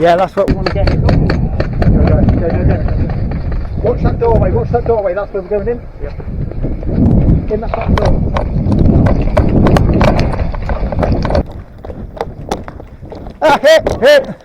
Yeah, that's what we want to get it. Go. Watch that doorway, that's where we're going in. Yep. In that back door. Ah, hit!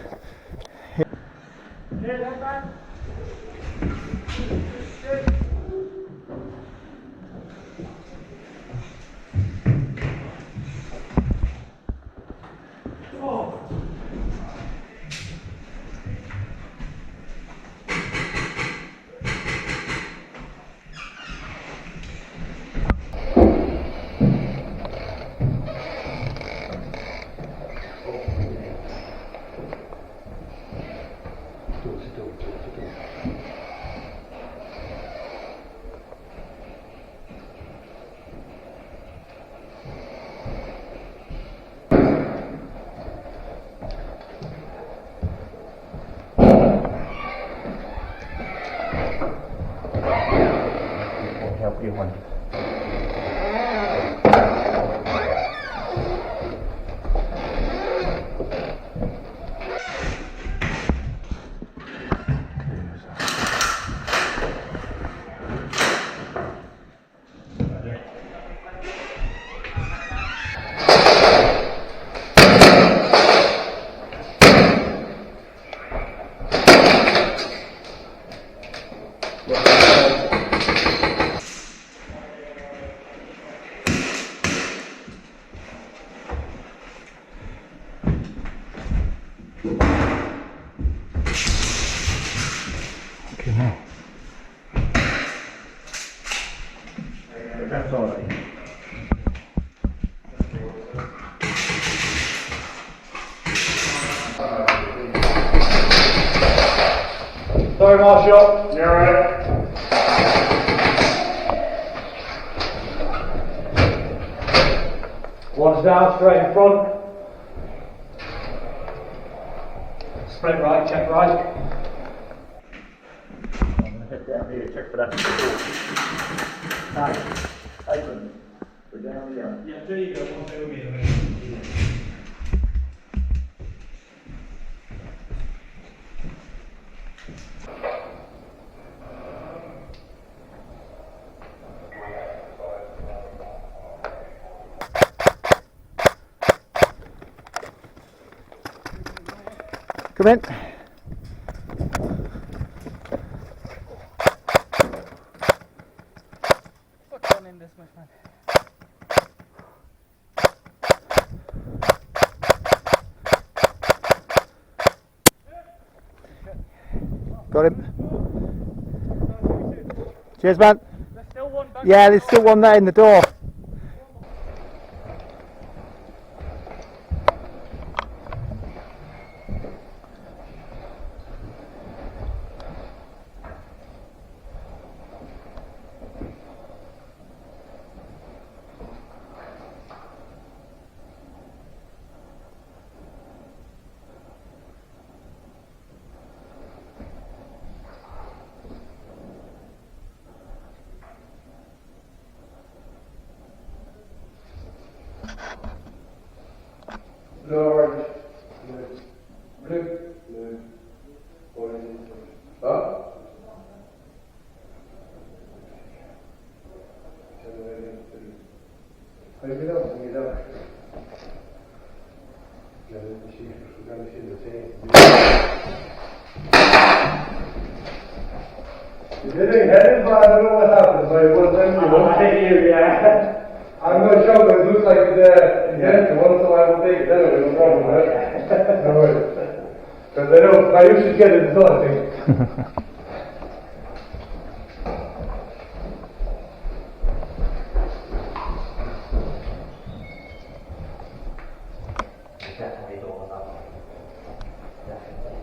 Help you one. Okay, now. That's all right. Sorry, Marshall. You're right. One's down, straight in front. Sprint right, check right. I'm going to hit down here, check for that. Nice. Open. We're down here. Yeah, there you go. One thing with me in a minute. Come in. Fuck on in this, my friend. Got him. Cheers, man. There's still one back. Yeah, there's still one there in the door. Orange, blue, orange, up. Hadi bir daha, bir daha. You didn't hit it, but I don't know what happened, so it wasn't you. I hit you, yeah. I'm not sure, but it looks like it's intentional, so I will take it anyway, no problem, right? No worries. Because I usually get it done, I think. Definitely doors up. Definitely.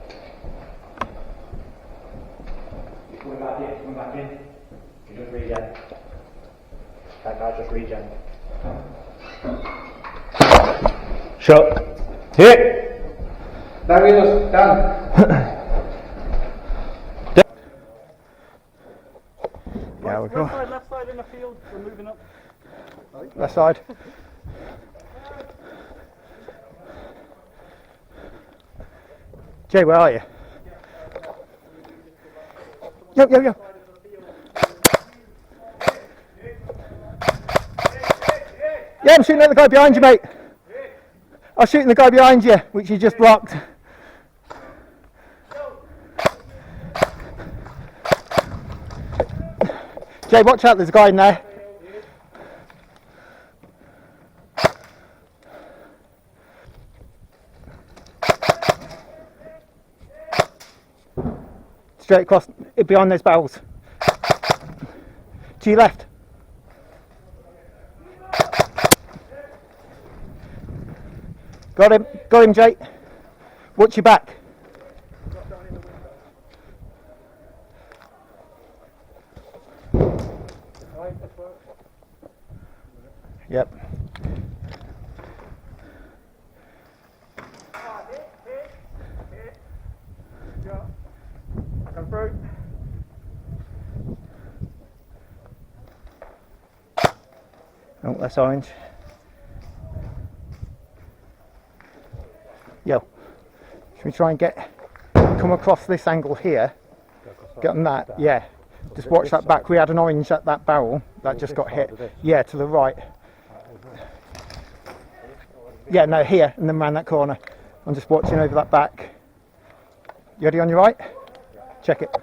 You're coming back in. You just regen. That guy just regen. Shot. Hit. That means done. Yeah, we're going. Left side in the field. We're moving up. Left side. Jay, where are you? Yo, yo, yo. Yeah, I'm shooting at the guy behind you, mate. I'm shooting the guy behind you, which you just blocked. Jay, watch out, there's a guy in there. Straight across, behind those barrels. To your left. Got him, Jay. Watch your back. Yep. Come through. Oh, that's orange. Yo, should we try and come across this angle here? Get on that, yeah. Just watch that back. We had an orange at that barrel that just got hit. Yeah, to the right. Yeah, no, here, and then round that corner. I'm just watching over that back. You ready on your right? Check it.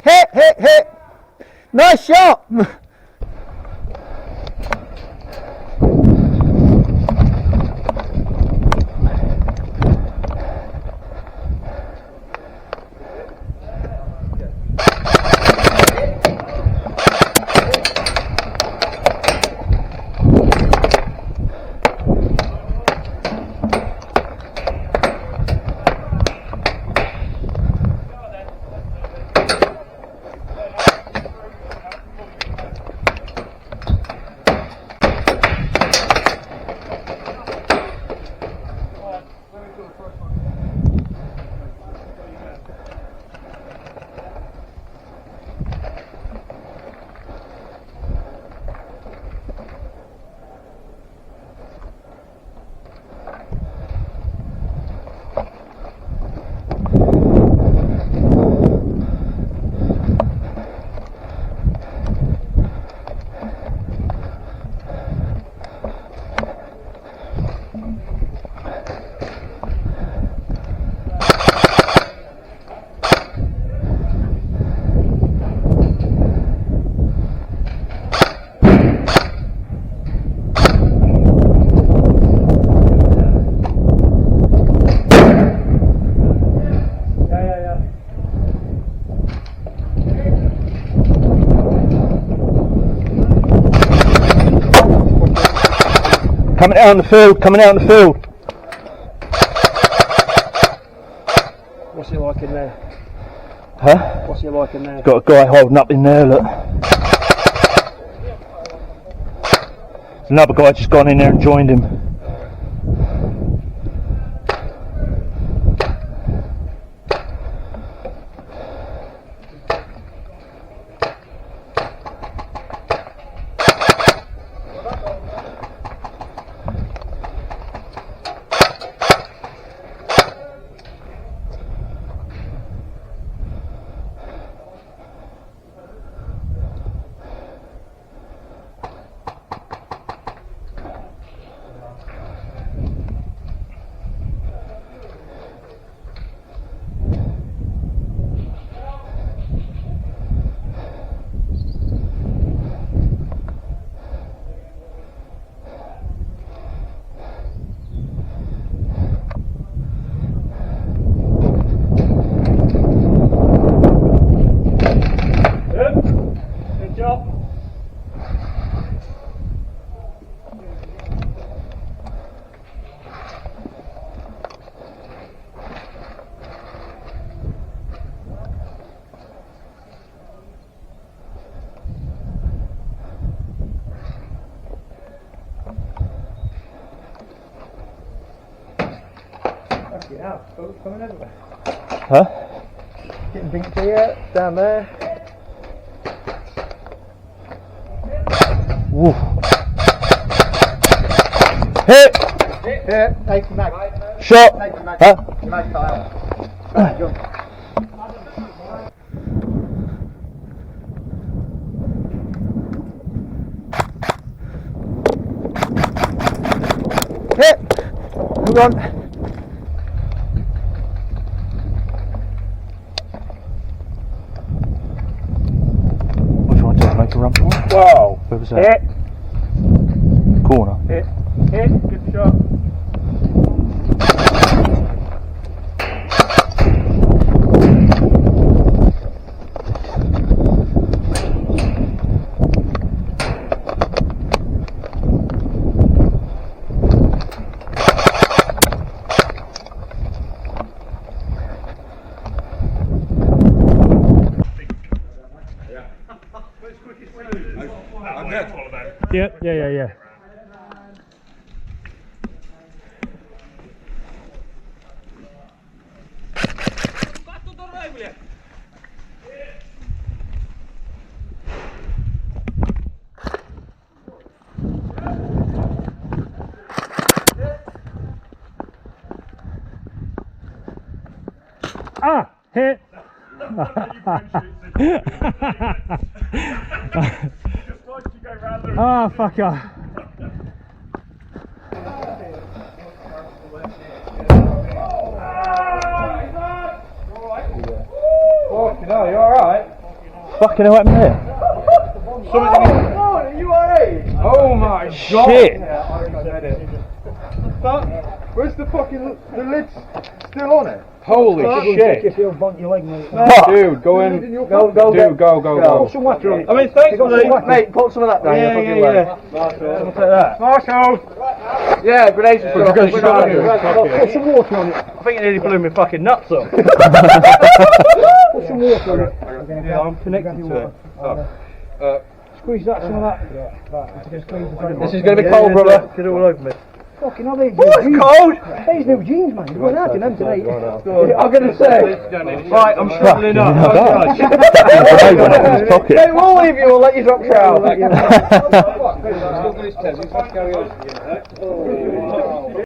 Hit! Nice shot! Coming out in the field. What's it like in there? Huh? What's it like in there? Got a guy holding up in there, look. Another guy just gone in there and joined him. Yeah, it's coming everywhere. Huh? Getting binked here, down there. Woo. Hit! Here, take the mag. Shot! Take the mag. Huh? The mag fire. Right, jump. Hit! Hold on. What do you want to do? Make a run for it? Whoa! Where was that? Hit! Corner. Hit! Good shot. Yeah. Ah! Hit! Ah, fucker! Fucking hell, you alright? Fucking hell, what happened there? Are you alright? Oh my god! Shit! Yeah, I read it. Fuck! Where's the fucking the lid's still on it? Holy shit! If you'll bump your leg, mate. Dude, go in. Go. Go. Some water on it. I mean, thanks for Mate, put some of that down your fucking leg. Marshall. Take that. Marshall! Yeah, grenades are Put good. some water on it. I think it nearly blew my fucking nuts up. Put some water on it. Yeah, I'm connected to it. Squeeze that, some of that. This is going to be cold, brother. Get it all over me. Fucking hell, these Oh, it's cold! These new jeans, man. You're going out in them tonight. I'm going to say, right, I'm struggling up. They will leave you, we'll let you drop trout.